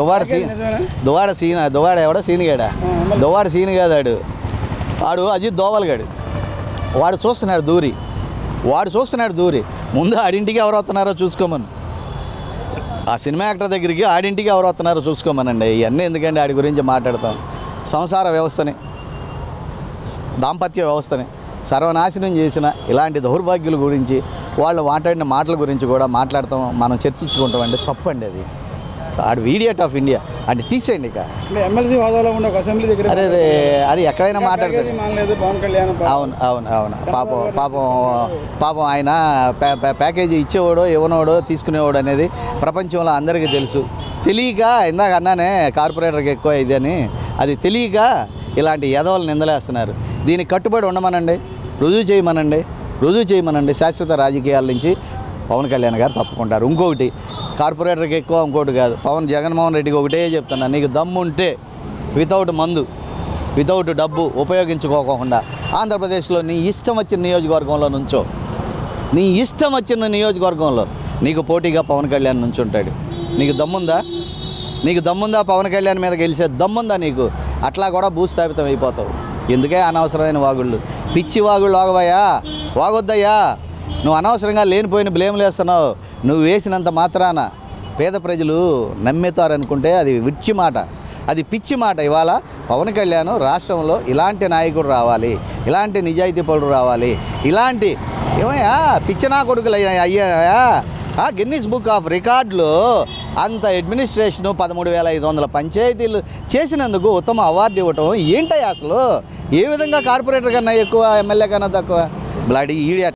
దువ్వాడ ఎవడో సీనిగాడా దువ్వాడ సీనిగాదాడు వాడు అజిత్ దోవల్గాడు వాడు చూస్తున్నాడు దూరి ముందు ఆడింటికి ఎవరు వస్తున్నారో చూసుకోమని ఆ సినిమా యాక్టర్ దగ్గరికి ఆడింటికి ఎవరు వస్తున్నారో చూసుకోమనండి. ఇవన్నీ ఎందుకంటే ఆడి గురించి మాట్లాడతాం. సంసార వ్యవస్థని దాంపత్య వ్యవస్థని సర్వనాశనం చేసిన ఇలాంటి దౌర్భాగ్యుల గురించి వాళ్ళు మాట్లాడిన మాటల గురించి కూడా మాట్లాడతాం, మనం చర్చించుకుంటామండి. తప్పండి అది. ఆడు వీడియట్ ఆఫ్ ఇండియా అంటే తీసేయండి. ఇక ఎమ్మెల్సీ హోదాలో ఉండే ఒక అసెంబ్లీ దగ్గర అరే అది ఎక్కడైనా మాట్లాడతారు. అవును పాపం ఆయన ప్యాకేజీ ఇచ్చేవాడో ఇవ్వనోడో తీసుకునేవాడు అనేది ప్రపంచంలో అందరికీ తెలుసు. తెలియక ఇందాక అన్నానే కార్పొరేటర్కి ఎక్కువ ఇది అని, అది తెలియక ఇలాంటి ఎదవలు నిందలేస్తున్నారు. దీనికి కట్టుబడి ఉండమనండి, రుజువు చేయమనండి. శాశ్వత రాజకీయాల నుంచి పవన్ కళ్యాణ్ గారు తప్పుకుంటారు. ఇంకొకటి కార్పొరేటర్కి ఎక్కువ ఇంకోటి కాదు, జగన్మోహన్ రెడ్డికి ఒకటే చెప్తున్నా, నీకు దమ్ముంటే వితౌట్ మందు వితౌట్ డబ్బు ఉపయోగించుకోకుండా ఆంధ్రప్రదేశ్లో నీ ఇష్టం వచ్చిన నియోజకవర్గంలో నుంచో, నీ ఇష్టం వచ్చిన నియోజకవర్గంలో నీకు పోటీగా పవన్ కళ్యాణ్ నుంచి ఉంటాడు. నీకు దమ్ముందా పవన్ కళ్యాణ్ మీద గెలిచే దమ్ముందా నీకు? అట్లా కూడా భూస్థాపితం అయిపోతావు. ఎందుకే అనవసరమైన వాగుళ్ళు, పిచ్చి వాగుళ్ళు వాగొద్దయ్యా. నువ్వు అనవసరంగా లేనిపోయిన బ్లేమ్లు వేస్తున్నావు. నువ్వు వేసినంత మాత్రాన పేద ప్రజలు నమ్ముతారనుకుంటే అది పిచ్చి మాట. ఇవాళ పవన్ కళ్యాణ్ రాష్ట్రంలో ఇలాంటి నాయకుడు రావాలి, ఇలాంటి నిజాయితీ పరుడు రావాలి, ఇలాంటి ఏమయ్యా పిచ్చనా కొడుకులు అయ్యాయా గిన్నిస్ బుక్ ఆఫ్ రికార్డులో అంత అడ్మినిస్ట్రేషను 13,500 పంచాయతీలు చేసినందుకు ఉత్తమ అవార్డు ఇవ్వటం ఏంటయ్యా అసలు? ఏ విధంగా కార్పొరేటర్ కన్నా ఎక్కువ, ఎమ్మెల్యే కన్నా తక్కువ? Bloody idiot.